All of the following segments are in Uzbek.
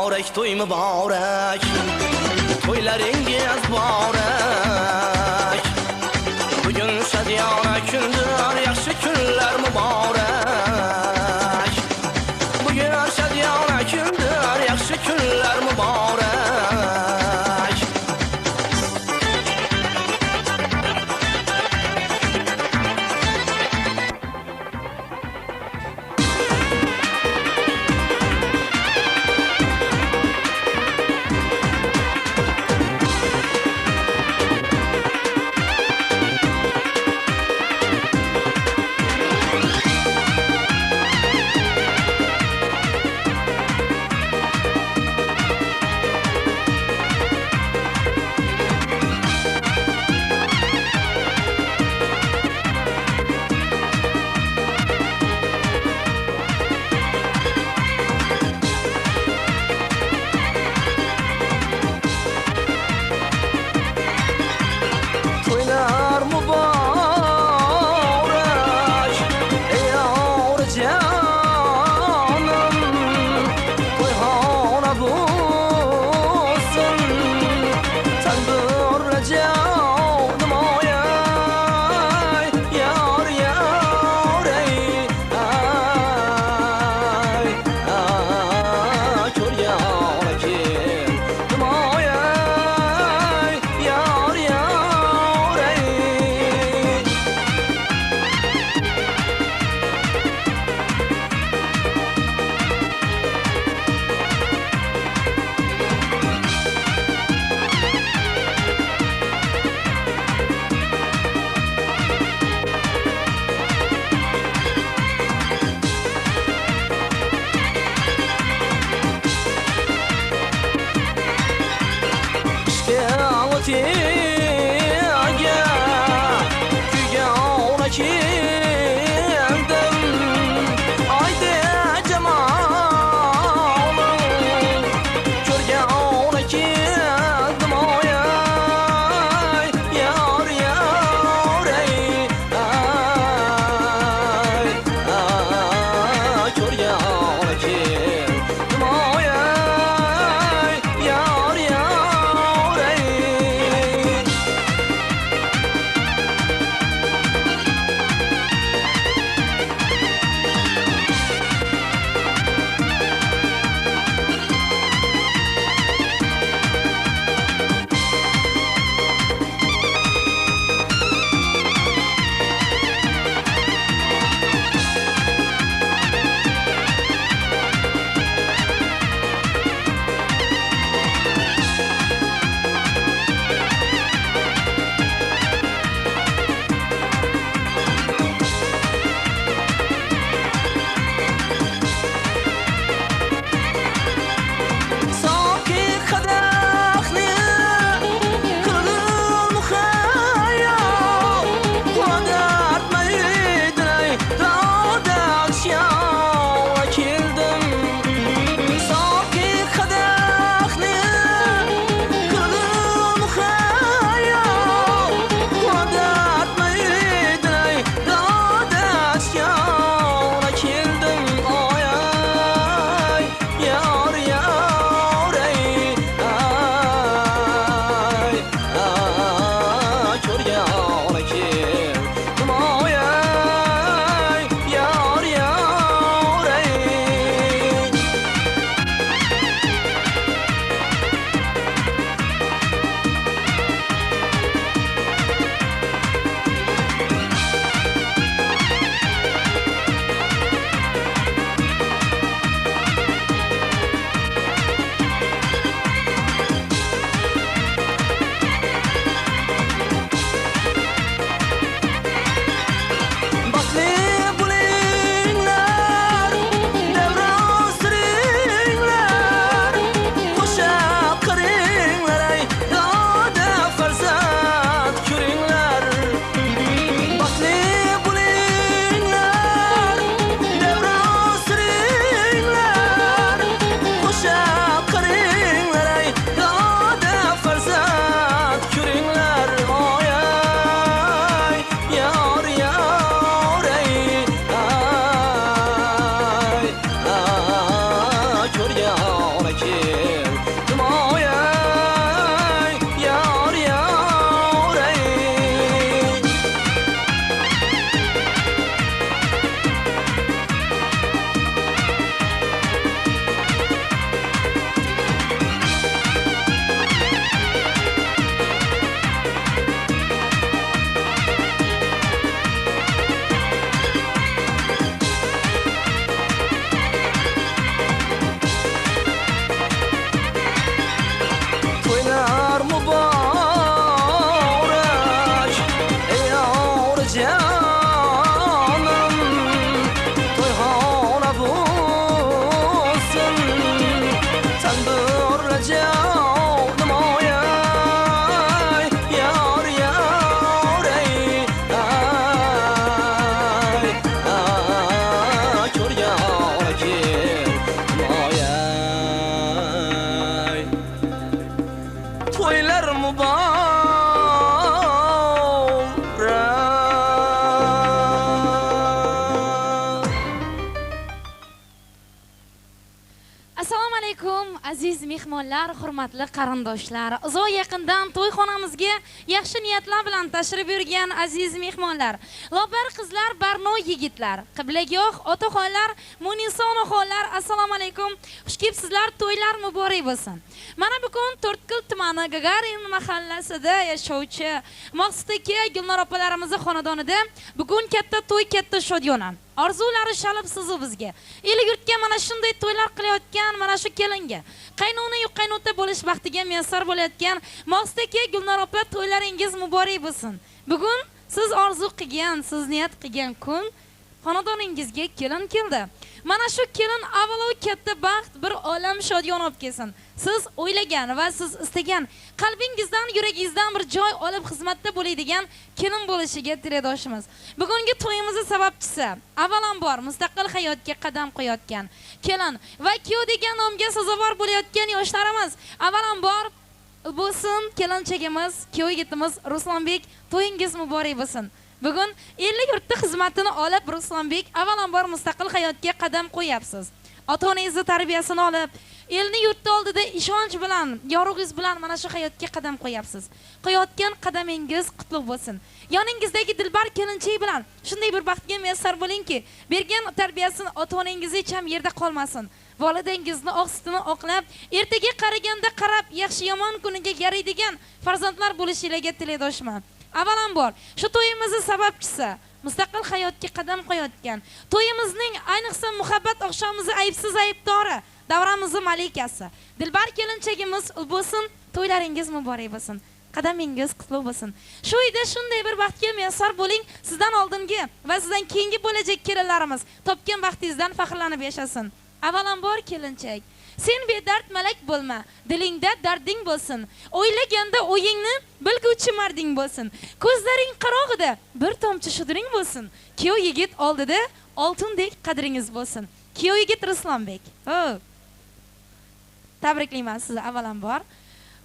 mübarek, toy mübarek. Toylaringiz muborak. Bugün şadiyona kundir, yaxshi kunlar muborak. Bugün şadiyona kundir, yaxshi kunlar muborak. kel moya yar yar ey to'ylar muborak ey yor jonim to'yxona bo'lsin san birlajon moya yar yar ey ay ko'rgan kel moya to'ylar muborak Assalomu alaykum aziz mehmonlar, hurmatli qarindoshlar. Uzoq yaqindan to'yxonamizga yaxshi niyatlar bilan tashrif buyurgan aziz mehmonlar, lobar qizlar, barno yigitlar, qiblagoh otaxonlar, munison oxonlar, assalomu alaykum. Xush kelibsizlar, to'ylar muborak bo'lsin. Mana bugun To'rtko'l tumani Gagarin mahallasida yashovchi Maqsud aka, Gulnor opalarimiz xonadonida bugun katta to'y, katta shodiyona. Orzulari shalib sizu bizga. El yurtga mana shunday to'ylar qilayotgan mana shu kelinga, qaynona yu qaynota bo'lish baxtiga muyassar bo'layotgan Maqsud aka, Gulnor opa, to'ylaringiz muborak bo'lsin. Bugun siz orzu qilgan, siz niyat qilgan kun xonadoningizga kelin keldi. Mana shu kelin avvalo katta baxt, bir olam shodiyon olib kelsin. Siz o'ylagan va siz istagan, qalbingizdan, yuragingizdan bir joy olib xizmatda bo'ladigan kelin bo'lishiga tiladoshimiz. Bugungi to'yimizning sababchisi, avvalambor mustaqil hayotga qadam qo'yayotgan kelin va kuyov degan nomga sazovor bo'layotgan yoshlarimiz. Avvalambor bo'lsin kelinchagimiz, kuyov yigitimiz Ruslonbek, to'yingiz muborak bo'lsin. Bugun 50 yurtda xizmatini olib Ruslonbek avvalambor mustaqil hayotga qadam qo'yapsiz. Ota-onangizni tarbiyasini olib, elni yurtda oldida ishonch bilan, yorug'ingiz bilan mana shu hayotga qadam qo'yapsiz. Qo'yayotgan qadamingiz qutlug' bo'lsin. Yoningizdagi dilbar kelinchak bilan shunday bir baxtga muyassar bo'lingki, bergan tarbiyasini ota-onangiz hech ham yerda qolmasin. Validangizni oq sutini oqlab, ertaga qaraganda qarab, yaxshi yomon kuniga yaraydigan farzandlar bo'lishingizni tilaydoshman. Avvalambor, shu to'yimizning sababchisi, mustaqil hayotga qadam qo'yayotgan, to'yimizning ayniqsa muhabbat oqshomimizning aybsiz aybdori, davramizning malikasi, dilbar kelinchagimiz bo'lsin, to'ylaringiz muborak bo'lsin. Qadamingiz qutlug' bo'lsin. Shu uyda shunday bir baxtga muyassar bo'ling, sizdan oldingi va sizdan keyingi bo'lajak kelinlarimiz topgan baxtingizdan faxrlanib yashasin. Avvalambor kelinchak, sen bedard malak bo'lma, dilingda darding bo'lsin. O'ylaganda o'yingni bilguvchi marding bo'lsin. Ko'zlaring qarog'ida bir tomchi shuduring bo'lsin. Kuyov yigit oldida oltindek qadringiz bo'lsin. Kuyov yigit Ruslonbek. Tabriklayman sizni avvalambor.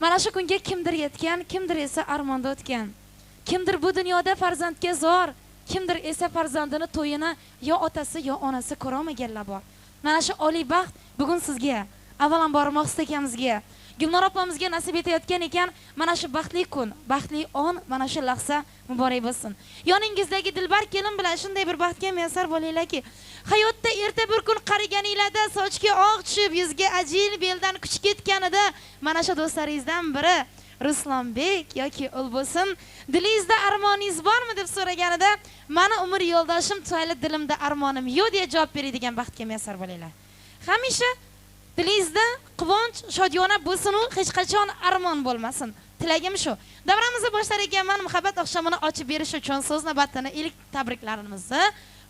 Mana shu kunga kimdir yetgan, kimdir esa armonda o'tgan. Kimdir bu dunyoda farzandga zor, kimdir esa farzandini to'yini yo otasi yo onasi ko'ra olmaganlar bor. Mana shu oliy baxt bugun sizga, avvalambor Maqsud akamizga, Gulnor opamizga nasib etayotgan ekan. Mana shu baxtli kun, baxtli on, mana shu lahza muborak bo'lsin. Yoningizdagi dilbar kelin bilan shunday bir baxtga muyassar bo'linglarki, hayotda erta bir kun qariganinglarda sochga oq tushib, yuzga ajin, beldan kuch ketganida mana shu do'stlaringizdan biri Ruslonbek yoki ul bo'lsin, dilingizda armoningiz bormi deb so'raganida, meni umr yo'ldoshim tufayli dilimda armonim yo'q deb javob beradigan baxtga muyassar bo'linglar. Hamisha dilingizda quvonch, shodiyona bo'lsin-u, hech qachon armon bo'lmasin. Tilagim shu. Davramizni boshlar ekanman, muhabbat oqshomini ochib berish uchun so'z navbatini ilk tabriklarimizni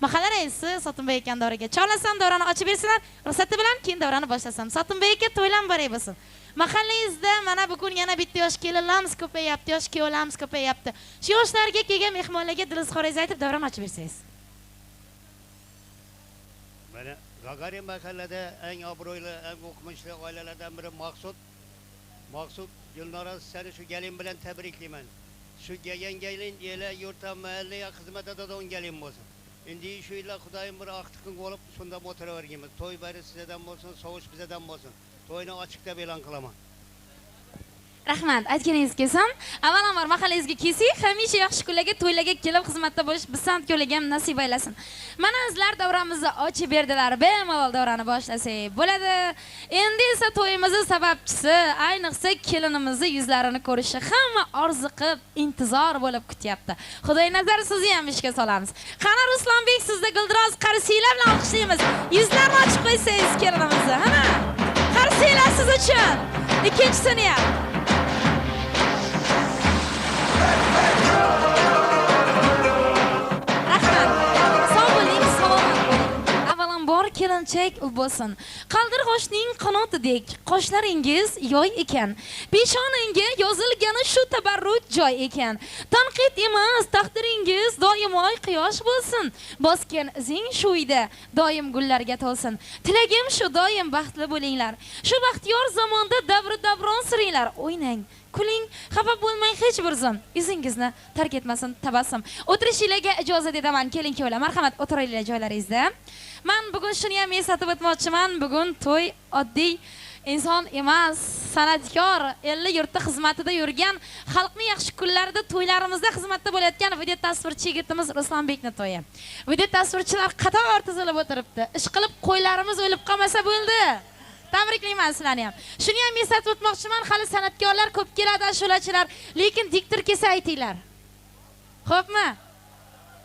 mahalla raisi Sotinbek aka davraga chorlasam, davrani ochib bersinlar. Ruxsati bilan keyin davrani boshlasam. Sotinbek aka, to'ylar muborak bo'lsin. Mahallangizda mana bugun yana bitta yosh kelinlarimiz ko'payapti, yosh kuyovlarimiz ko'payapti. Shu yoshlarga kelgan mehmonlarga dilizxoringizni aytib davrani ochib bersangiz. Mana Gagarin mahallada eng obro'li, eng o'qimishli oilalardan biri Maqsud Gulnora, seni shu gelin bilan tabriklayman. Shu kelgan gelin ele yurtda mahallaga xizmatda do'ng gelin bo'lsin. Endi shu yillar Xudoyim bir aqtiqing bo'lib, shunda o'tiraverganmiz. To'y bari sizdan bo'lsin, sovush bizdan bo'lsin. to'yni ochiqda e'lon qilaman. Rahmat, aytganingiz kelsin. Avvalambor mahallangizga kelsak, hamisha yaxshi kunlarga, to'ylarga kelib xizmatda bo'lish bisand ko'rlarga ham nasib aylasin. Mana sizlar davramizni ochib berdilar. Bemalol davrani boshlasak bo'ladi. Endi esa to'yimizning sababchisi, ayniqsa kelinimizni yuzlarini ko'rishi hamma orziqib, intizor bo'lib kutyapti. Xudoy nazar sizni ham ishga solamiz. Qani Ruslanbek, sizda g'ildiroz qarsiylar bilan olqishlaymiz. Yuzlarni ochib qo'ysangiz kelinimizni, ha? Qarsiylar siz uchun. Ikkinchisini ham bor kelinchak bo'lsin. Qaldir qoshning qanotidek qoshlaringiz yoy ekan. Peshonangga yozilgani shu tabarruk joy ekan. Tanqid emas, taqdiringiz doimo quyosh bo'lsin. Bosgan izing shu uyda doim gullarga to'lsin. Tilagim shu doim baxtli bo'linglar. Shu baxtiyor zamonda davri davron siringlar. O'ynang, kuling, xafa bo'lmang hech bir zum. Yuzingizni tark etmasin tabassum. O'tirishingizga ijozat etaman, keling kuyovlar. Marhamat, o'tiringlar joylaringizda. Men bugun shuni ham eslatib o'tmoqchiman. Bugun to'y oddiy inson emas, san'atkor, 50 yurtda xizmatida yurgan, xalqning yaxshi kunlarida to'ylarimizda xizmatda bo'layotgan video tasvirchi yigitimiz Ruslanbekning to'yi. Video tasvirchilar qator tizilib o'tiribdi. Ish qilib qo'ylarimiz o'lib qolmasa bo'ldi. Tabriklayman sizlarni ham. Shuni ham eslatib o'tmoqchiman, hali san'atkorlar ko'p keladi, ashulachilar, lekin diktor kelsa aytinglar. Xo'pmi?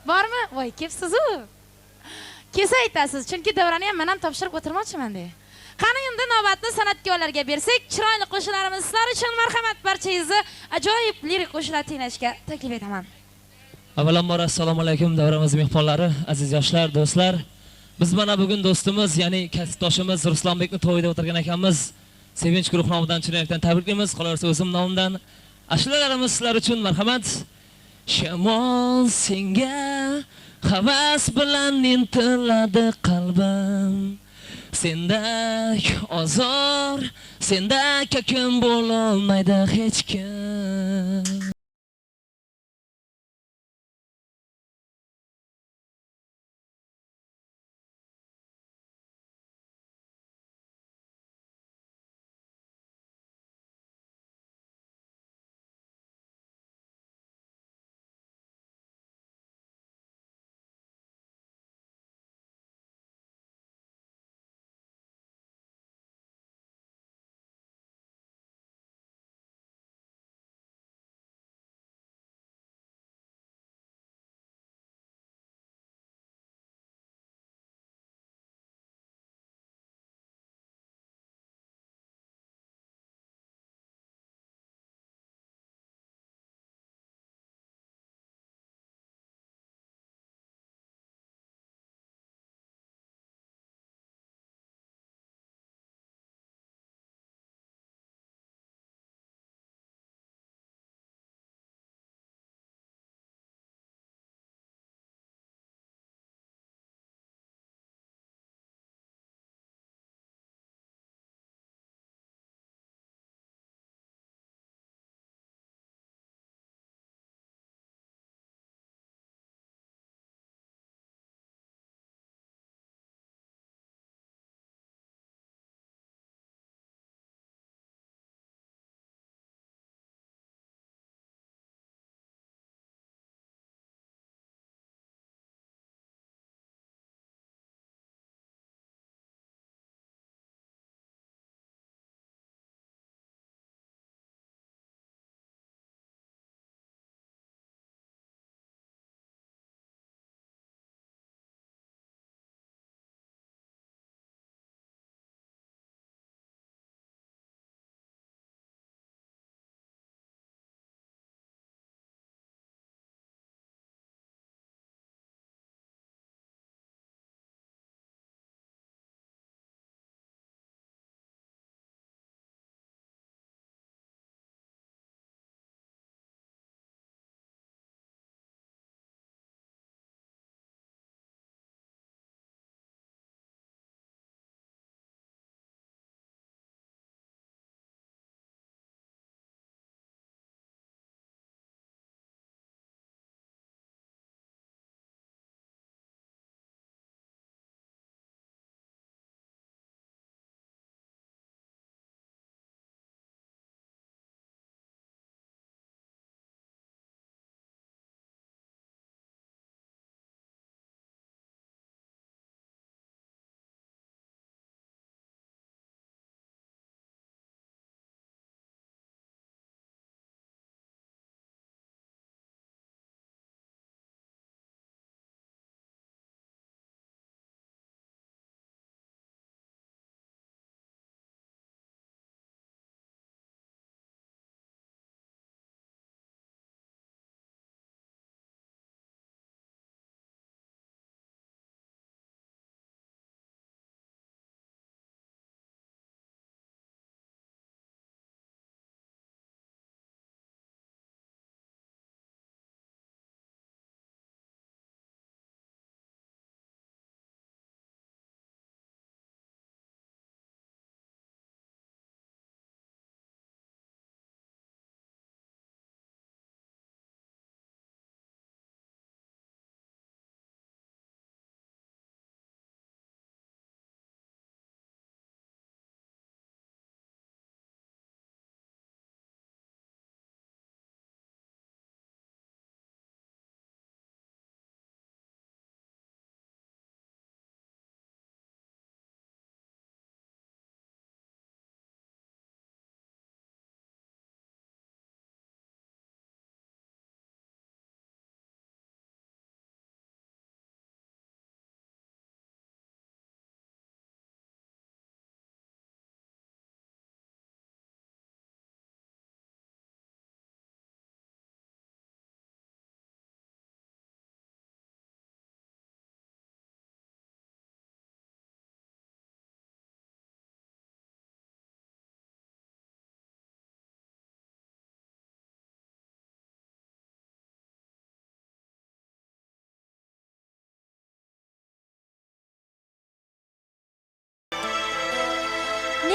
Bormi? Voy, kelibsiz-ku. Kelsa aytasiz, chunki davrani ham men ham topshirib o'tirmoqchiman de. Qani endi navbatni san'atkorlarga bersak, chiroyli qo'shiqlarimiz sizlar uchun marhamat, barchangizni ajoyib lirik qo'shiqlar tinglashga taklif etaman. Avvalambor assalomu alaykum davramiz mehmonlari, aziz yoshlar, do'stlar. Biz mana bugun do'stimiz, ya'ni kasbdoshimiz Ruslanbekni to'yida o'tirgan ekanmiz. Sevinch guruh nomidan chinakam tabriklaymiz. Qolaversa o'zim nomimdan ashulalarimiz sizlar uchun marhamat. Shamol senga havas bilan intiladi qalbim. Sendak ozor, sendak kim bo'lolmaydi hech kim.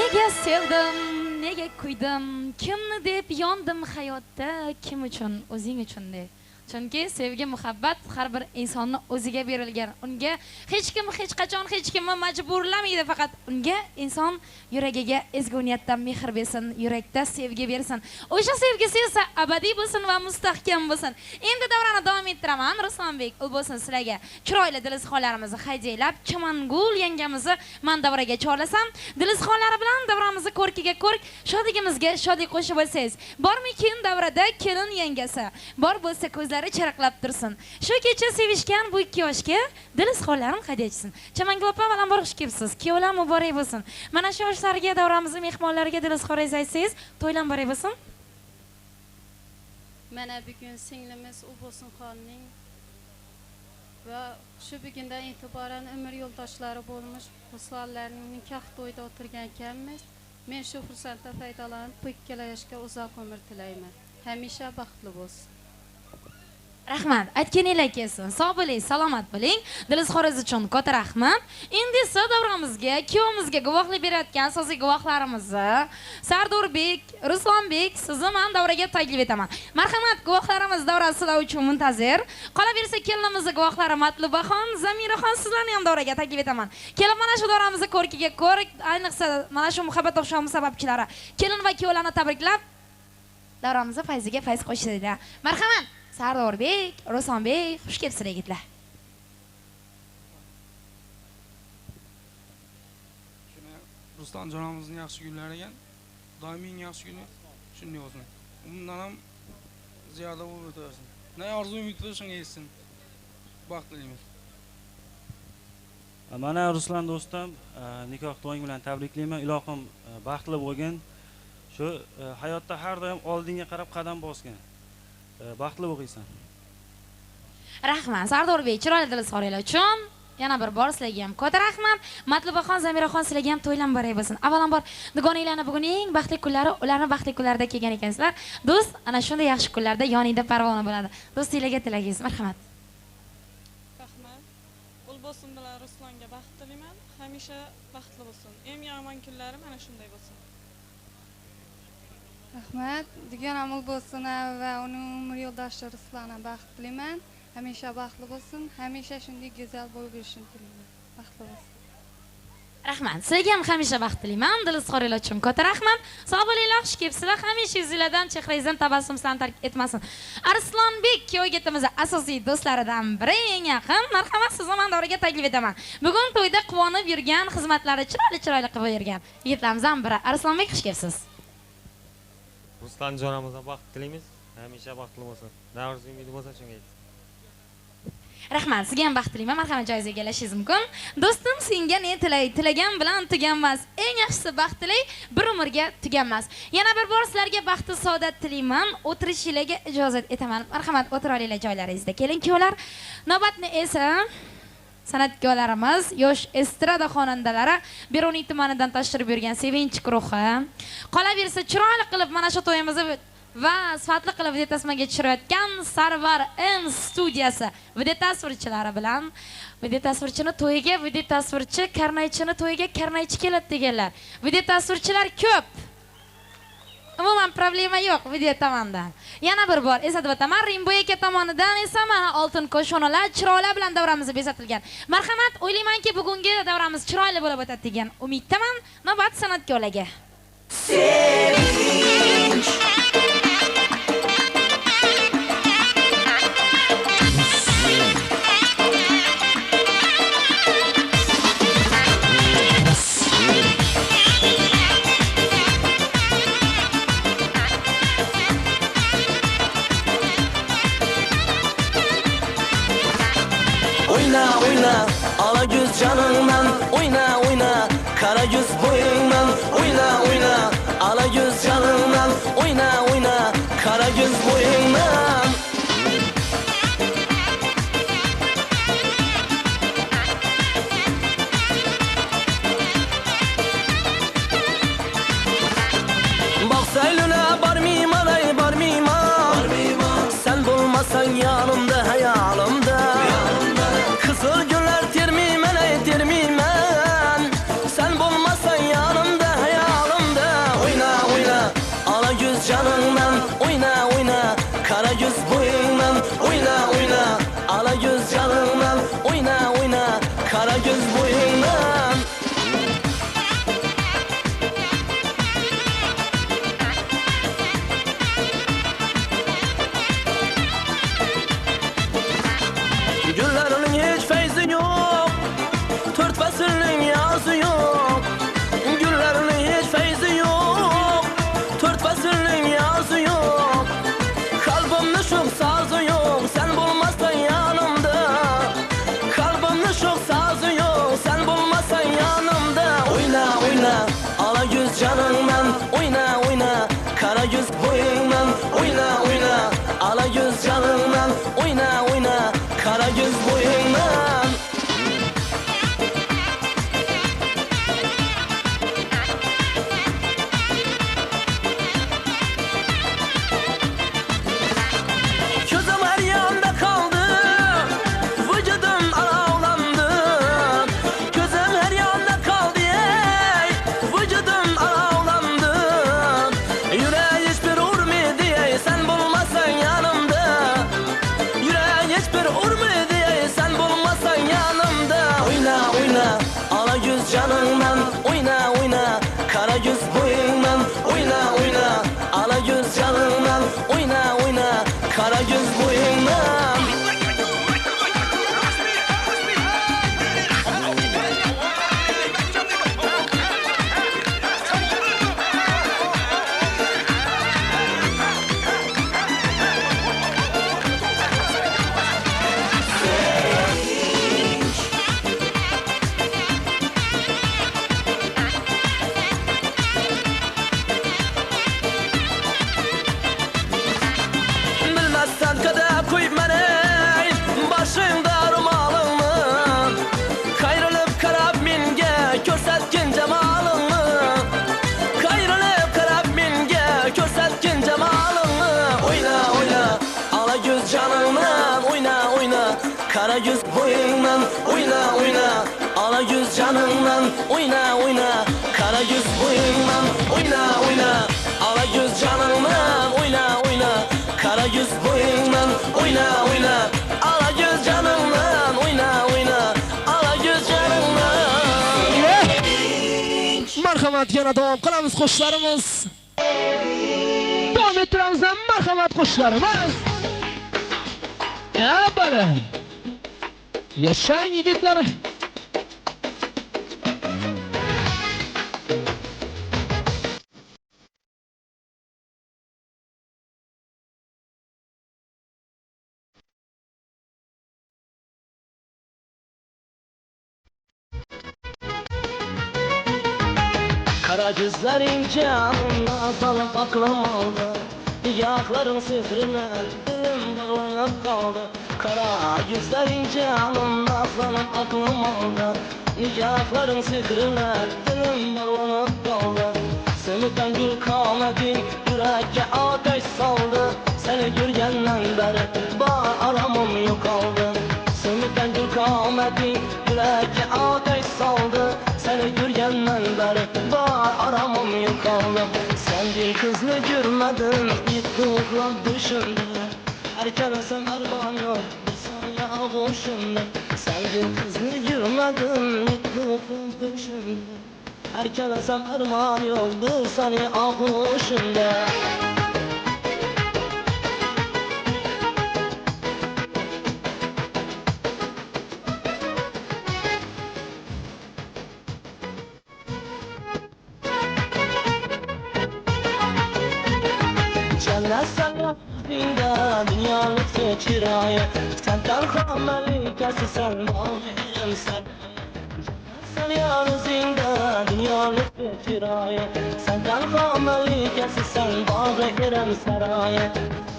Nega sevdim, nega kuydim, kimni deb yondim hayotda, kim uchun, o'zing uchun deb. Chunki sevgi, muhabbat har bir insonning o'ziga berilgan. Unga hech kim hech qachon hech kimni majburlamaydi, faqat unga inson yuragiga ezgu niyatdan mehr bersin, yurakda sevgi bersin. O'sha sevgisi esa abadiy bo'lsin va mustahkam bo'lsin. Endi davrani davom ettiraman. Ruslonbek, u bo'lsin sizlarga chiroyli dilizxonlarimizni haydaylab, Chamangul yangamizni men davraga chorlasam, dilizxonlari bilan davramizni ko'rkiga ko'rk, shodigimizga shodik qo'shib olsangiz. Bormikin davrada kelin yangasi? Bor bo'lsa ko'zlar charaqlab tursin. Shu kecha sevishgan bu ikki yoshga dilizxonlarim hadya etsin. Chamangul opa bilan xush kelibsiz. Kuyovlar muborak bo'lsin. Mana shu yoshlarga, davramizning mehmonlariga dilizxoringiz aytsangiz, to'ylar muborak bo'lsin. Mana bugun singlimiz Ulbo'sinxonning va shu bugundan e'tiboran umr yo'ldoshlari bo'lmuş Ruslanlarning nikoh to'yida o'tirgan ekanmiz. Men shu fursatdan foydalanib bu ikkala yoshga uzoq umr tilayman. Hamisha baxtli bo'lsin. Rahmat, aytganingiz kelsin. Sog' bo'ling, salomat bo'ling. Dilizxoringiz uchun katta rahmat. Endi esa davramizga, kuyovimizga guvohlik berayotgan asosiy guvohlarimizni Sardorbek, Ruslonbek, sizni men davraga taklif etaman. Marhamat, guvohlarimiz davrasi sizlar uchun muntazir. Qolaversa kelinimizning guvohlari Matlubaxon, Zamiraxon, sizlarni ham davraga taklif etaman. Kelib mana shu davramizning ko'rkiga ko'rik, ayniqsa mana shu muhabbat o'xshomi sababchilari kelin va kuyovlarni tabriklab davramizning fayziga fayz qo'shinglar. Marhamat. Sardorbek, Ruslonbek, xush kelibsizlar yigitlar. Shuna Ruslan jonimizning yaxshi kunlari ekan. Doimiy yaxshi kuni shunday bo'lsin. Undan ham ziyoda bo'lib o'taversin. Ne arzu umid bo'lsa shunga yetsin. Baxt tilaymiz. Mana Ruslan do'stim, nikoh to'ying bilan tabriklayman. Ilohim baxtli bo'lgin. Shu hayotda har doim oldinga qarab qadam bosgin. Baxtli bo'lg'iysan. Rahmat, Sardorbek, chiroyli dilizxoringlar uchun yana bir bor sizlarga ham katta rahmat. Matlubaxon, Zamiraxon, sizlarga ham to'ylar muborak bo'lsin. Avvalambor dugonanglarni bugun eng baxtli kunlari, ularni baxtli kunlarida kelgan ekansizlar. Do'st, ana shunday yaxshi kunlarda yoningda parvona bo'ladi. Do'stinglarga tilagingiz, marhamat. Rahmat. Ulbo'sin bilan Ruslonga baxt tilayman. Hamisha baxtli bo'lsin. Eng yomon kunlari mana shunday bo'lsin. Rahmat. Dugonam Ulbo'sin va uning umr yo'ldoshi Ruslonga baxt tilayman. Hamisha baxtli bo'lsin. Hamisha shunday go'zal bo'lib yurishini tilayman. Baxtli bo'lsin. Rahmat. Sizlarga ham hamisha baxt tilayman. Dilizxoringlar uchun katta rahmat. Sog' bo'linglar, xush kelibsizlar. Hamisha yuzingizdan, chehrangizdan tabassumdan tark etmasin. Arslonbek kuyovgetimizning asosiy do'stlaridan biri, eng yaqin. Marhamat, sizni men davraga taklif etaman. Bugun to'yda quvonib yurgan, xizmatlari chiroyli qilib yurgan yigitlarimizdan biri. Arslonbek, xush kelibsiz. Ruslan jonimizga baxt tilaymiz. Hamisha baxtli bo'lsin. Davr umidi bo'lsa shunga yetsin. Rahmat, sizga ham baxt tilayman. Marhamat, joyingizga egashingiz mumkin. Do'stim, senga ne tilay? Tilagan bilan tuganmas. Eng yaxshisi baxt tilay, bir umrga tuganmas. Yana bir bor sizlarga baxtli saodat tilayman. O'tirishingizga ijozat etaman. Marhamat, o'tira olinglar joylaringizda. Keling, kuyovlar. Navbatni esa san'atkorlarimiz, yosh estrada xonandalari Beruniy tumanidan tashrif buyurgan Sevinch guruhi. Qolaversa chiroyli qilib mana shu to'yimizni va sifatli qilib video tasmaga tushirayotgan Sarvar M studiyasi video tasvirchilari bilan video tasvirchini to'yiga video tasvirchi, karnaychini to'yiga karnaychi keladi deganlar. Video tasvirchilar ko'p. Umuman problema yo'q video tomondan. Yana bir bor eslatib o'taman, Rimbo aka tomonidan esa mana oltin ko'shonalar chiroyli bilan davramiz bezatilgan. Marhamat, o'ylaymanki bugungi davramiz chiroyli bo'lib o'tadi degan umiddaman. Navbat san'atkorlarga. Sevinch Oyna, ala göz canımdan. Oyna, kara göz boyundan. Oyna, ala göz canımdan. Oyna, kara göz boyundan. Bak sayluna barmiyman ay barmiyman. Sen bulmasan yanımda hayalimde. Kızıl günler termimen ay termimen. Sen bulmasan yanımda hayal. canından oyna oyna kara göz boyundan oyna oyna ala göz canından oyna oyna kara göz boyundan Güllerinin hiç feyzi yok Tört faslının yazı yok Güllerinin hiç feyzi yok Tört faslının yazı yok Kalbimde çok sazı yok Sen bulmazsan yanımda Kalbimde çok sazı yok Sen bulmazsan yanımda Oyna oyna ala göz canından Oyna oyna kara göz boyundan Oyna oyna ala göz canından Oyna oyna kara göz boyundan Gözüm her yanda kaldı Vücudum alavlandı Gözüm her yanda kaldı ey Vücudum alavlandı Yüreğe hiçbir urmi diye Sen bulmazsan yanımda Yüreğe hiçbir urmi diye Sen bulmazsan yanımda Oyna oyna ala göz canından Oyna oyna kara göz boyundan Oyna oyna ala göz canından Oyna oyna kara göz boyundan Bilmezsen kadar koyup beni Başında rumalımı Kayrılıp karab minge Körsetkin cemalımı Kayrılıp karab minge Körsetkin cemalımı Oyna oyna ala göz canımdan Oyna oyna kara göz boyundan Oyna oyna ala göz canımdan Oyna oyna kara göz boyundan Oyna oyna ala göz canımdan Oyna oyna kara göz boyundan Oyna oyna ala göz canımdan Oyna oyna ala göz canımdan Marhamat yana devam qilamiz qo'shiqlarimiz. Davom ettiramiz marhamat qo'shiqlarimiz. Ya bala. Yashang yigitlar. Kara gözlerin canına dalıp aklım aldı Yakların sükrüne dilim bağlanıp kaldı Kara gözlerin canına dalıp aklım aldı Yakların sükrüne dilim bağlanıp kaldı Sümükten gül kametin yürekke ateş saldı Seni görgenden beri bağ aramım yok aldı Sümükten gül kametin yürekke ateş saldı Seni görgenden beri bağ aramım yok aldım Sen bir kızını görmedin yıktıkla düşündü Erken sen arban yok bir saniye avuşundu Sen bir kızını görmedin yıktıkla düşündü Erken sen arban yok bir saniye avuşundu Cennet sen yaptığında dünyalık seçirayı Sen tarha melikesi sen bağlayın sen Sen yarısında dünyalık seçirayı Sen tarha melikesi sen bağlayın sarayı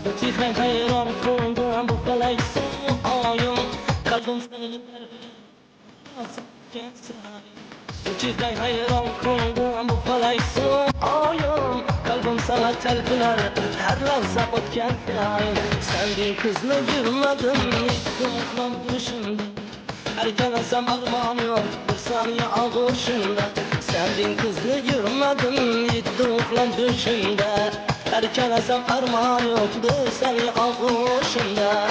Bütün hayran kıldım bu felek su ayım Kalbim seni Bütün hayran kıldım bu felek su ayım Kalbim sana telpiler her lahza o'tgan ayım Sen bir kızını görmedin yıktıklam düşündüm Erkenesem armağan yok bir saniye ağuşunda Sen bir kızını görmedin yıktıklam düşünde Erkenesem armağan yoktu seni ağuşunda.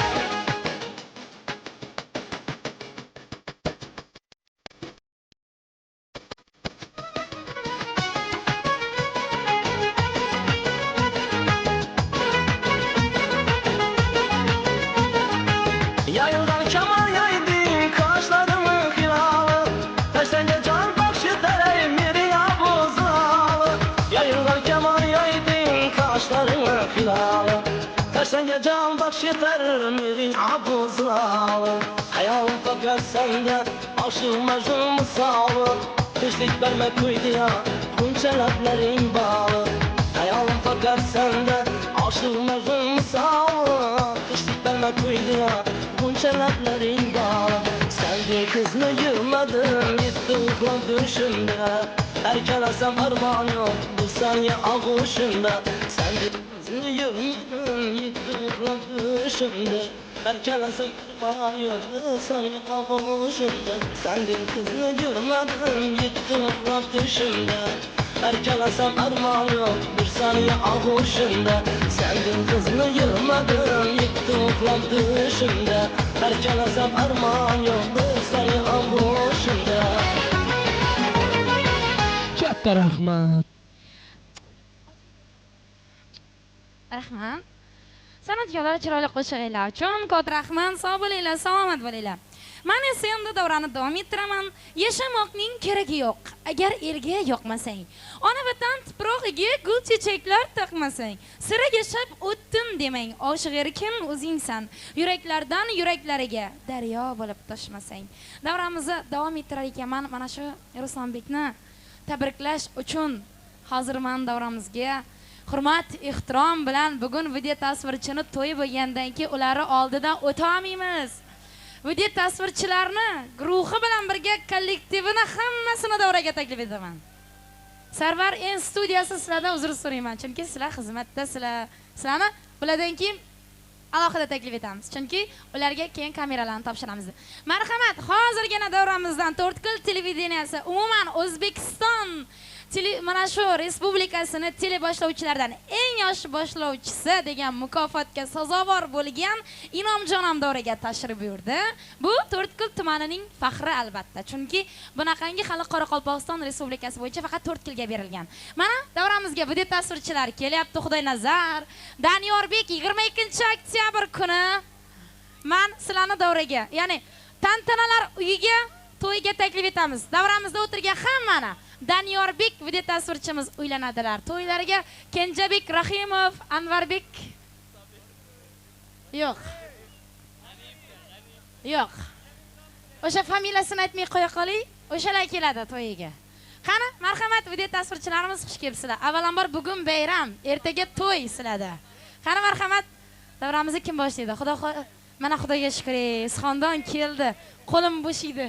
Yayıldan kemal yaydın kaşlarımın hilalı. Tersence can bakşı dereyim yeri ya buzalı. Yayıldan kemal yaydın kaşlarımın hilalı. Tersence can bakşı dereyim yeri ya buzalı. Hayal fakat sende aşık mecnun misalı. Düşlük verme kuydu ya kunçeleplerin bağlı. Hayal fakat sende aşık mecnun misalı. Düşlük verme kuydu ya kunçeleplerin bağlı. Sevdiğin kızını yığmadım gitti uykun düşümde. Erkelesem armağan yok bu saniye ağuşunda. Sevdiğin kızını yığmadım gitti uykun düşümde. Erkelesem armağan yok bu saniye ağuşunda. Sevdiğin kızını yığmadım gitti uykun düşümde. Erkelesem armağan yok bir saniye ağuşunda. Sevdiğin kızını yığmadım gitti uykun düşümde. Erkelesem armağan yok bir saniye ağuşunda. Katta rahmat. Rahmat. San'atkorlar chiroyli qo'shig'inglar uchun katta rahmat. Sog' bo'linglar, salomat bo'linglar. Men esa endi davrani davom ettiraman. Yashamoqning keragi yo'q agar elga yoqmasang. Ona vatan tuprog'iga gul chechaklar taqmasang. Sira yashab o'tdim demang. Oshiq erkin o'zingsan. Yuraklardan yuraklariga daryo bo'lib toshmasang. Davramizni davom ettirar ekanman. Mana shu Ruslanbekni tabriklash uchun hozir men davramizga hurmat, ehtirom bilan bugun video tasvirchini to'y bo'lgandan keyin ularni oldidan o'ta olmaymiz. Video tasvirchilarni guruhi bilan birga kollektivini hammasini davraga taklif etaman. Sarvar en studiyasi sizlardan uzr so'rayman, chunki sizlar xizmatdasizlar. Sizlarni bulardan keyin alohida taklif etamiz, chunki ularga keyin kameralarni topshiramiz. Marhamat, hozirgina davramizdan To'rtko'l televideniyasi umuman O'zbekiston mana shu respublikasini teleboshlovchilaridan eng yosh boshlovchisi degan mukofotga sazovor bo'lgan Inomjonim davraga tashrif buyurdi. Bu To'rtko'l tumanining faxri albatta, chunki bunaqangi hali Qoraqalpog'iston respublikasi bo'yicha faqat To'rtko'lga berilgan. Mana davramizga video tasvirchilar kelyapti. Xudoynazar, Danyorbek 22-oktyabr kuni men sizlarni davraga, ya'ni tantanalar uyiga to'yga taklif etamiz. Davramizda o'tirgan hammani Danyorbek video tasvirchimiz uylanadilar. To'ylariga Kenjabek Rahimov, Anvarbek yo'q. Yo'q. O'sha familiyasini aytmay qo'ya qoling. O'shalar keladi to'yiga. Qani, marhamat video tasvirchilarimiz xush kelibsizlar. Avvalambor bugun bayram, ertaga to'y sizlarda. Qani marhamat, davramizni kim boshlaydi? Mana Xudoga shukr, Isxondon keldi. Qo'lim bo'shiydi.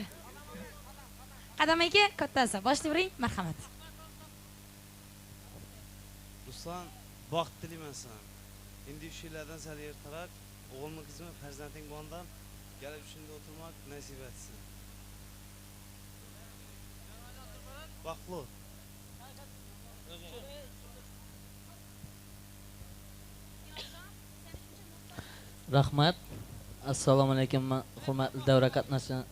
Qadam aka, kattasi, boshlayvering, marhamat. Ruslan, baxt tilayman sana. Endi shu yillardan sal ertaroq o'g'ilmi qizmi farzanding bo'lgandan kelib shunda o'tirmoq nasib etsin. Baxtli. Rahmat. Assalomu alaykum, hurmatli davra qatnashchilar.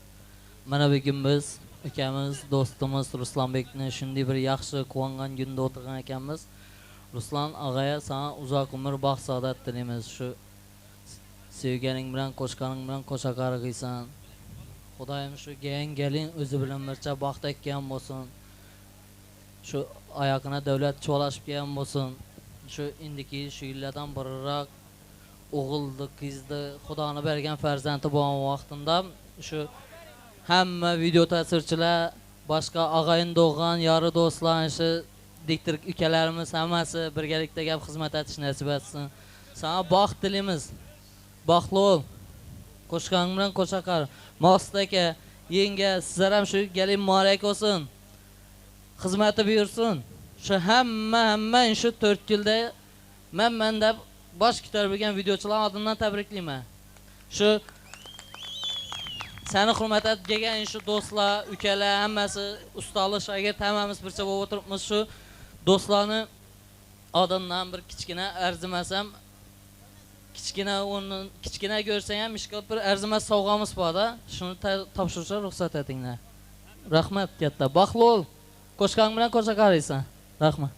Mana bugun biz akamiz, do'stimiz Ruslanbekni shunday bir yaxshi quvongan kunda o'tirgan ekanmiz. Ruslan og'aya sana uzoq umr, baxt, saodat tilaymiz. Shu sevganing bilan, qo'shganing bilan qo'sha qarg'iysan. Xudoyim shu gelin o'zi bilan bircha baxt ekkan bo'lsin. Shu oyog'ina davlat cho'lashib kelgan bo'lsin. Shu indiki shu yillardan biriroq o'g'ildi, qizdi, Xudoning bergan farzandi bo'lgan vaqtimda shu hamma video tasvirchilar, boshqa og'ayin do'g'an, yori do'stlar, shu diktor ukalarimiz hammasi birgalikda gap xizmat etish nasib etsin. Sana baxt tilaymiz. Baxtli bo'l. Qo'shgan bilan qo'sha qar. Maqsud aka, yenga, sizlar ham shu gelin muborak bo'lsin. Xizmati buyursin. Shu hamma shu 4 yilda men deb bosh ko'tarib bo'lgan videochilar oldimdan tabriklayman. Shu seni hurmat etgan shu do'stlar, ukalar hammasi ustalar, shogird hammamiz bircha bo'lib o'tiribmiz. Shu do'stlarni odamdan bir kichkina arzimasam, kichkina ko'rsang ham mishkot bir arzimas sovg'amiz bor-da, shuni topshirishga ruxsat etinglar. Rahmat katta. Baxtli qo'shqang bilan qo'sha qaraysan. Rahmat.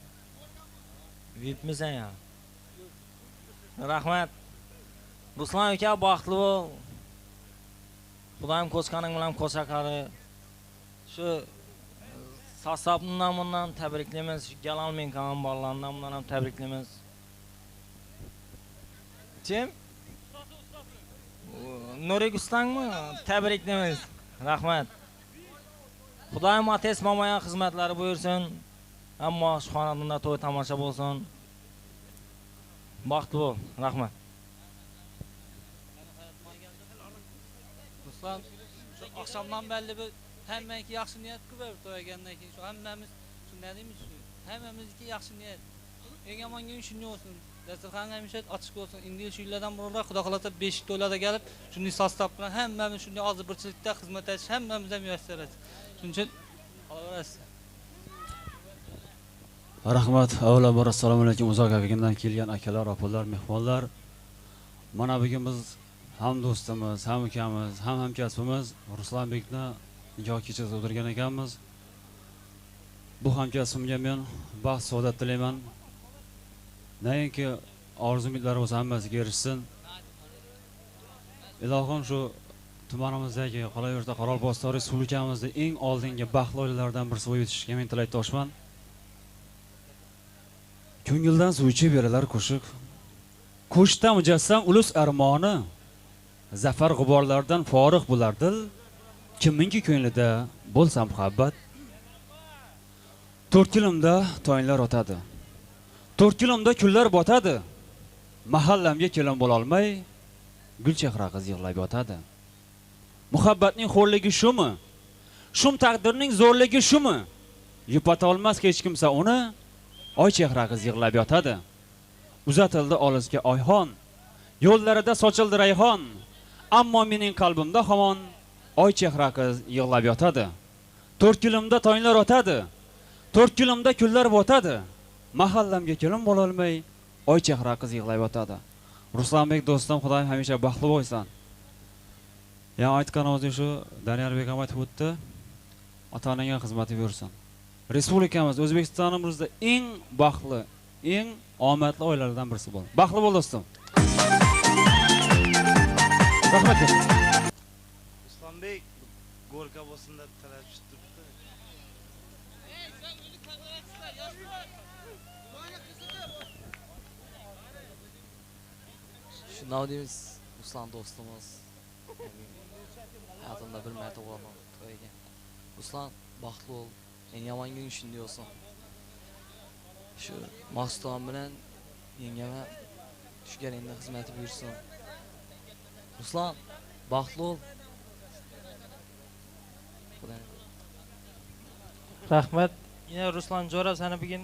Yetmisan ya. Rahmat. Ruslan aka baxtli bo'l. Xudoyim qo'shqaning bilan qo'sha qari. Shu sasabning nomidan tabriklaymiz. Galalmin kan bolalarning nomidan ham tabriklaymiz. Kim? Nurik ustangmi? Tabriklaymiz. Rahmat. Xudoyim ates mamaya xizmatlari buyursin. Ammo shu xonadonda to'y tomosha bo'lsin. Baxtli bo'l. Rahmat. Ruslan, shu oqshomdan belli bir hammaniki yaxshi niyat qilib to'ygandan keyin shu hammamiz shunday deymiz. Hammamizga yaxshi niyat. Eng yomon kun shunday bo'lsin. Dasturxon hamisha ochiq bo'lsin. Endi shu yillardan burunroq Xudo xolasa 5 to'ylarda kelib, shunday sostav bilan hammamiz shunday og'zi birchilikda xizmat etish hammamizga muyassar etsin. Shuning uchun olaverasiz. Rahmat. Avvalambor assalomu alaykum. Uzoq vaqtdan kelgan akalar, opalar, mehmonlar. Mana bugun biz ham do'stimiz, ham ukamiz, ham hamkasbimiz Ruslanbekni nikoh kechasida o'tirgan ekanmiz. Bu hamkasbimga men baxt saodat tilayman. Nayinki orzu-umidlari bo'lsa hammasiga erishsin. Ilohim shu tumanimizdagi qolaversa Qoraqalpog'iston Respublikamizda eng oldingi baxtli oilalardan birisi bo'lib yetishishga men tilakdoshman. Ko'ngildan suv ichib beralar qo'shiq. Qo'shdan mujassam ulus armoni. Zafar g'uborlardan forig' bo'lar dil. Kimningki ko'nglida bo'lsa muhabbat. 4 kilimda to'ylar o'tadi. 4 kilimda kunlar botadi. Mahallamga kelin bo'la olmay, gulchehra qiz yig'lab yotadi. Muhabbatning xo'rligi shumi? Shum taqdirning zo'rligi shumi? Yupata olmas hech kimsa uni. Oy chehra qiz yig'lab yotadi. Uzatildi olisga oyxon. Yo'llarida sochildi rayhon. Ammo mening qalbimda hamon oy chehra qiz yig'lab yotadi. 4 kilimda to'ylar o'tadi. 4 kilimda kunlar botadi. Mahallamga kelin bo'la olmay, oy chehra qiz yig'lab yotadi. Ruslanbek do'stim, Xudoyim hamisha baxtli bo'lsin. Ya aytgan o'zi shu Daniyarbek ham aytib o'tdi. Ota-onaga xizmat buyursin. Respublikamiz O'zbekistonimizda eng baxtli, eng omadli oilalardan birisi bo'l. Baxtli bo'l do'stim. Rahmat. Ruslanbek Gorka bo'lsin deb talashib turibdi. Shunday deymiz, Ruslan do'stimiz. Hayotimda bir marta bo'lgan to'yga. Ruslan baxtli bo'l. Eng yomon kun shunday bo'lsin. Shu Maqsudxon bilan yengama shu garingda xizmat buyursin. Ruslan baxtli bo'l. Rahmat. Yine Ruslan Jo'ra seni bugun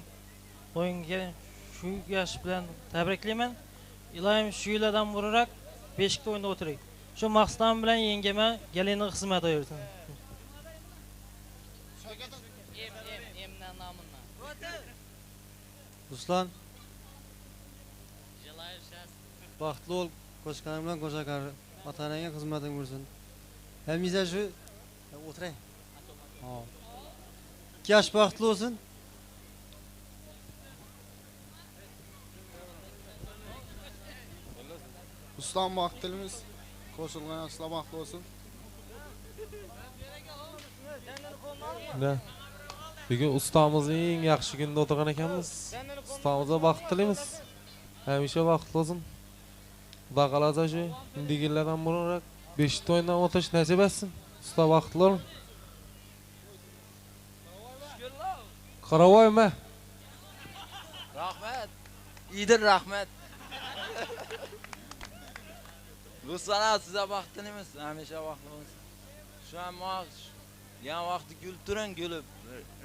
to'yingga shu yosh bilan tabriklayman. Ilohim shu yillardan burunroq 5 to'yinda o'tiring. Shu Maqsudxon bilan yengama galayning xizmat buyursin. Ruslan baxtli bo'l, qo'shqaning bilan qo'sha qari. Ota-onaga xizmating bo'lsin. Hamiza shu o'tiray. Yosh baxtli bo'lsin. Ruslan baxtlimiz, qo'shilgan yoshlar baxtli bo'lsin. Bugun ustamizning eng yaxshi kunida o'tirgan ekanmiz. Ustamizga baxt tilaymiz. Hamisha baxtli bo'lsin. Xudo qalasa shu indigilardan burunroq 5 to'ydan o'tish nasib etsin. Usta baxtli bo'l. Qaravoyma. Rahmat. Idir rahmat. Ruslan sizga baxt tilaymiz. Hamisha baxtli bo'lsin. Shu ham yan vaqtda gul turing, gulib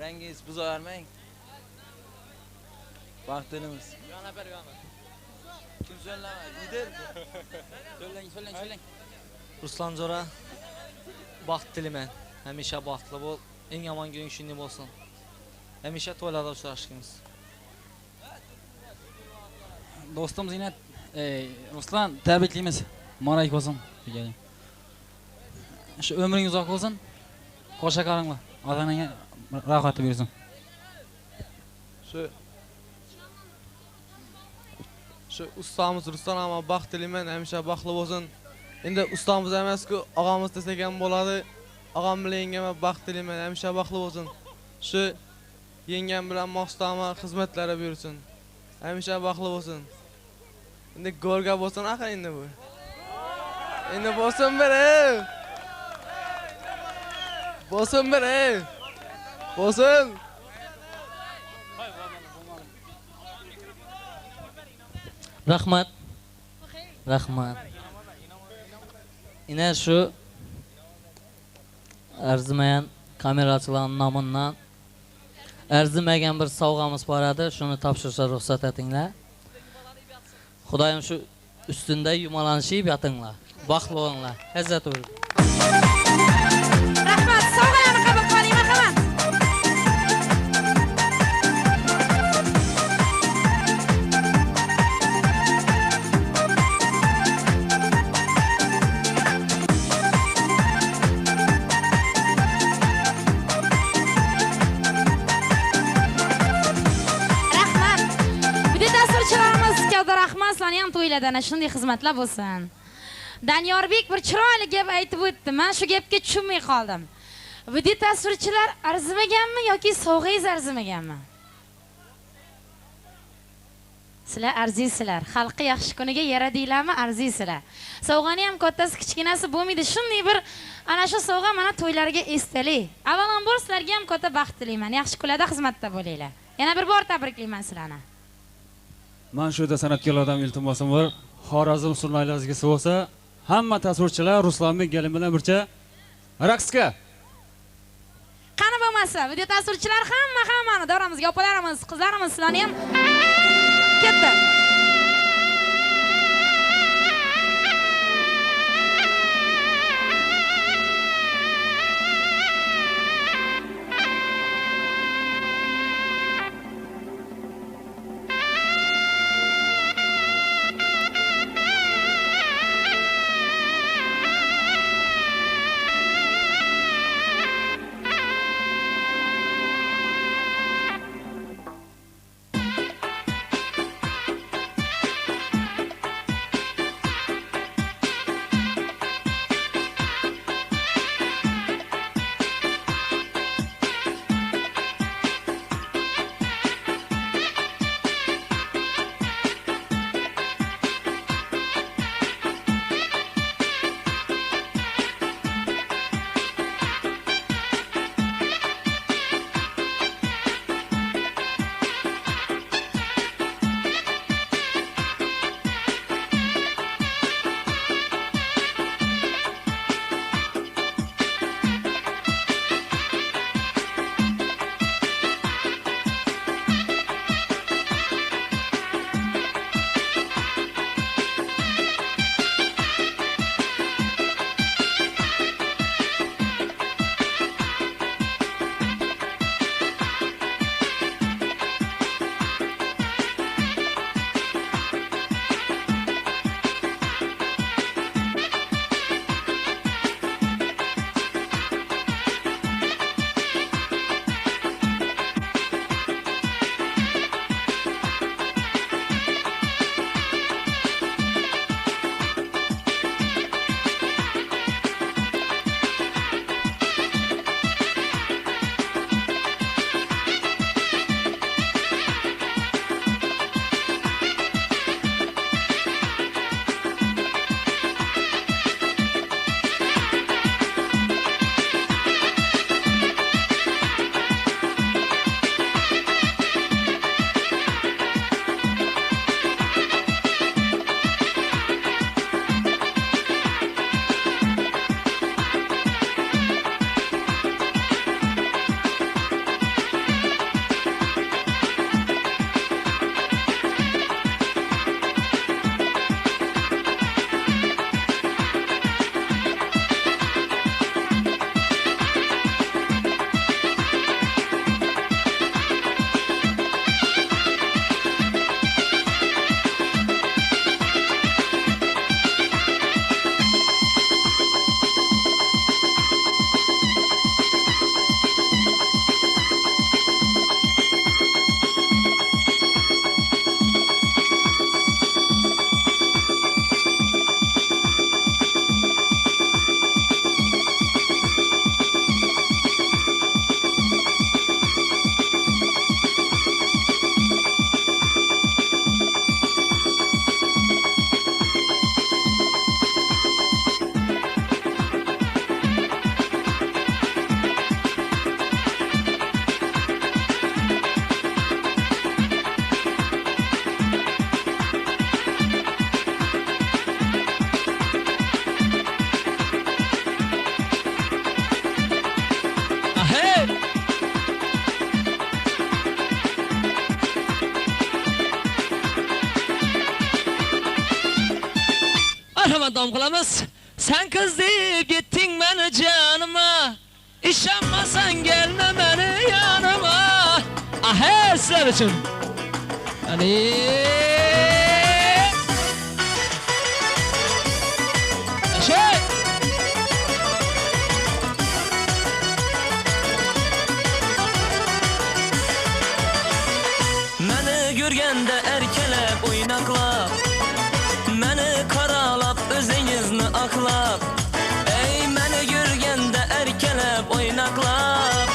rangingiz buzavermang. Baxt tilaymiz. Yana bir yana. Kim so'llama? Idir. So'llang. Ruslan Jo'ra baxt tilayman. Hamisha baxtli bo'l. Eng yomon kun shunday bo'lsin. Hamisha to'ylarda uchrashishimiz. do'stim Zinat, Ruslan tabriklaymiz. Muborak bo'lsin. Shu umring uzoq bo'lsin. Qo'sha qaringlar. Ota-onangga rohat bersin. Shu ustamiz Ruslan ama baxt tilayman, hamisha baxtli bo'lsin. Endi ustamiz emas-ku, og'amiz desak ham bo'ladi. Og'am bilan yengam baxt tilayman, hamisha baxtli bo'lsin. Shu yengam bilan Maqsudama xizmatlari buyursin. Hamisha baxtli bo'lsin. Endi golga bo'lsin aqa endi bu. Endi bo'lsin biri. Bo'lsin biri. Bo'lsin. Rahmat. Rahmat. Ina shu arzimagan kamerachilarning nomidan arzimagan bir sovg'amiz bor edi, shuni topshirishga ruxsat etinglar. Xudoyim shu ustunda yumalanishib yotinglar. Baxtli bo'linglar. Izzat bo'ling. Rahmat, sovg'alarni qabul qiling, marhamat. Rahmat, sizlarni ham to'ylardan shunday xizmatlar bo'lsin. Danyorbek bir chiroyli gap aytib o'tdi. Men shu gapga tushunmay qoldim. Video tasvirchilar arzimaganmi yoki sovg'angiz arzimaganmi? Sizlar arziysizlar. Xalqqa yaxshi kuniga yaradinglarmi? Arziysizlar. Sovg'ani ham kattasi kichkinasi bo'lmaydi. Shunday bir ana shu sovg'a mana to'ylarga esdalik. Avvalambor sizlarga ham katta baxt tilayman. Yaxshi kunlarda xizmatda bo'linglar. Yana bir bor tabriklayman sizlarni. Men shu yerda san'atkorlardan iltimosim bor. Xorazm surnaylarga bo'lsa, hamma tasvirchilar Ruslanbek Galim bilan birga raqsga. Qani bo'lmasa, video tasvirchilar hammani davramizga, opalarimiz, qizlarimiz sizlarni ham ketdi. Marhamat davom qilamiz. Sen qiz deb ketding meni jonima. İşanmasan gelme meni yanıma. Ahe sizlar uchun. Ani Şey Meni görgende erkelep oynaklap, meni karalap özünüzni aklap. Ey meni görgende erkelep oynaklap,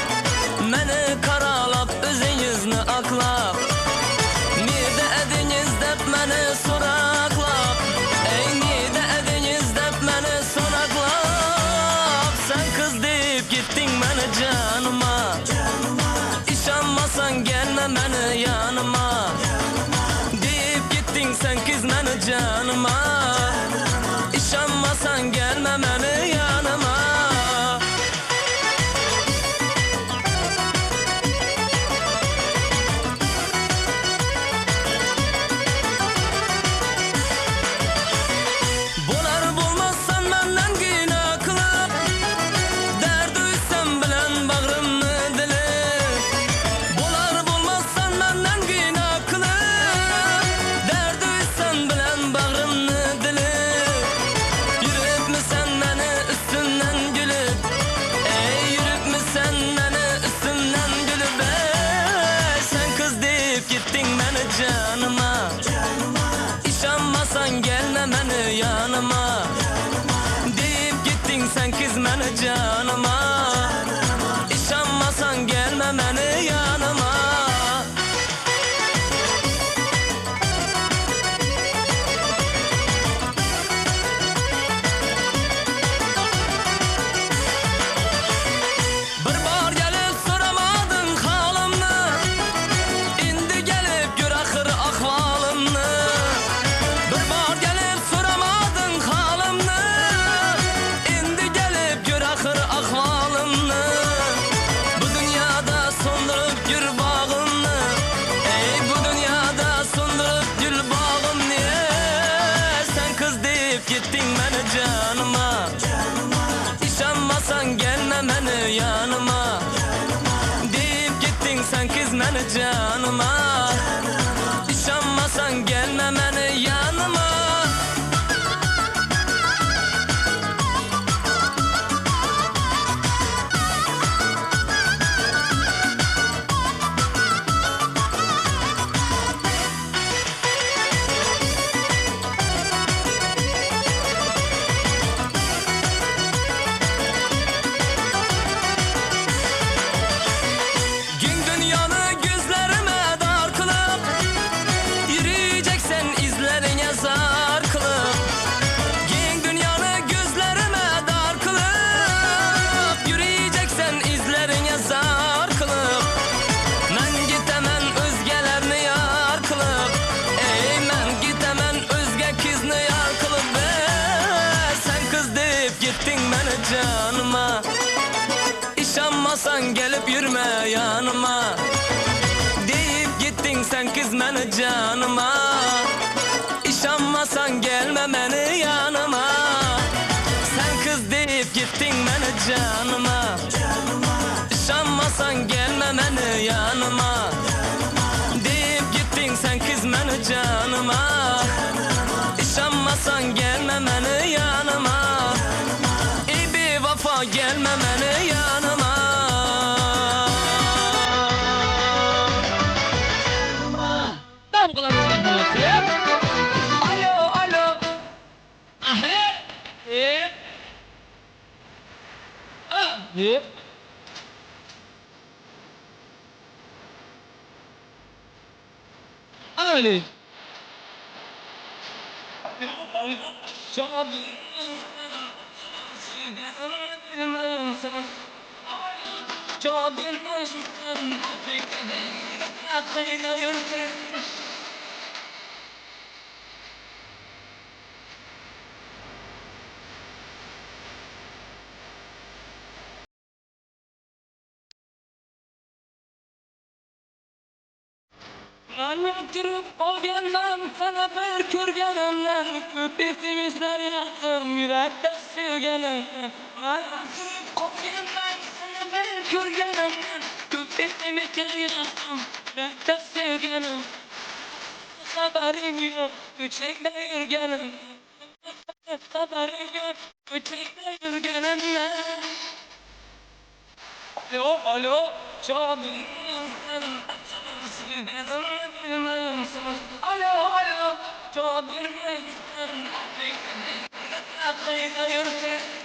meni karalap özünüzni aklap. Nede ediniz dep meni soraklap, ey nede ediniz dep meni soraklap. Sen kız deyip gittin meni canıma, İşanmasan gelme meni yanıma. Deyip gittin sen kız meni canıma, İşanmasan gelme meni yanıma. Bolar bulmazsan benden günah kılıp, dert duysam bilen bağrımı dilip. Bolar bulmazsan benden günah kılıp, dert duysam bilen bağrımı dilip. Yürüp mü sen beni üstümden gülüp, ey yürüp mü sen beni üstümden gülüp. Ey sen kız deyip gittin beni canıma, İşanmasan gelme meni yanıma. Deyip gittin sen kız meni canıma, İşanmasan gelme meni yanıma. Bir bar gelip soramadın halımni, indi gelip gör ahir ahvalımni. Bir bar gelip soramadın halımni, indi gelip gör ahir ahvalımni. Bu dünyada sondurup gül bağımni, ey bu dünyada sondurup gül bağımni. Sen kız deyip gittin meni canıma, İşanmasan gelme meni yanıma. Deyip gittin sen kız meni canıma, İşanmasan gelme meni yanıma. Gün dünyanı gözlerime dar kılıp, yürüyeceksen izlerine zar kılıp. Gün dünyanı gözlerime dar kılıp, yürüyeceksen izlerine zar kılıp. Men gitemem özgelerini yar kılıp, ey men gitemem özge kızını yar kılıp. Sen kız deyip gittin beni canıma, İşanmasan gelip yürüme yanıma. Deyip gittin sen kız meni canıma, İşanmasan gelme meni yanıma. Sen kız deyip gittin beni canıma, İşanmasan gelme meni yanıma. Deyip gittin sen kız meni canıma, İşanmasan gelme meni yanıma. İyi bir vafa gelme meni yanıma. Tam kulağınızdan bulursun. Alo, alo. Ahe. Hep. Ah, hep. Ali. Çok Anlatırıp olgandan sana bir ko'rganimdan ko'p esimizlar yaqin yurakda sevganim Anlatırıp olgandan sana bir ko'rganimdan ko'p esimizlar yaqin yurakda sevganim Xabaring yo'q ko'chakda yurganim Xabaring yo'q ko'chakda yurganimdan Alo, canım Alo, canım Aklına yürüsün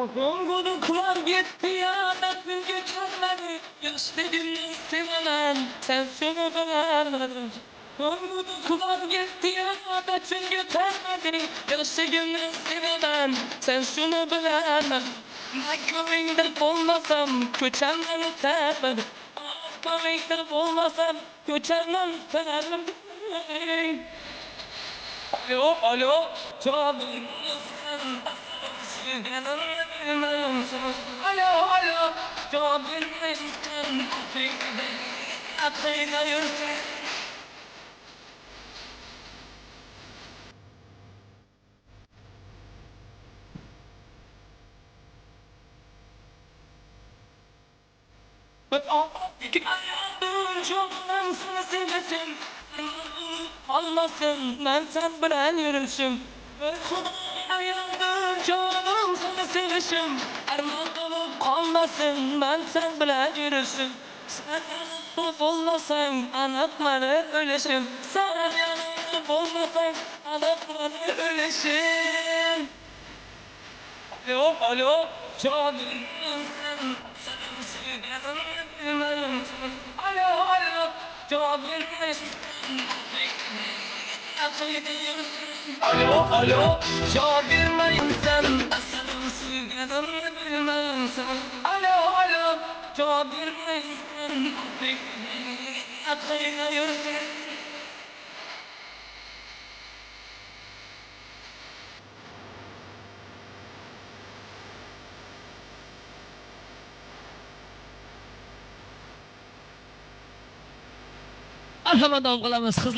Uzun guduklar gitti ya nasıl geçirmedi Yaşlarımı sevmeden sen şunu bilemedin Uzun guduklar gitti ya nasıl geçirmedi Yaşlarımı sevmeden sen şunu bilemedin Aklımda olmasam köçemden ötermedim Aklımda olmasam köçemden ötermedim Alo, canım Alo, canım Aklına yürüsün Canım sana sevmesin Olmasın ben sen bilen yürüsün Hayalım canım sana sevişim Erman olup kalmasın ben sen bilen yürüsün Sen yanıp olmasan anlatmalı ölüşüm Sen yanıp olmasan anlatmalı ölüşüm Alo, canım Alo, canım Alo, cevap vermeyin sen Alo, cevap vermeyin sen Aklına yürüsün Marhaban davom qilamiz.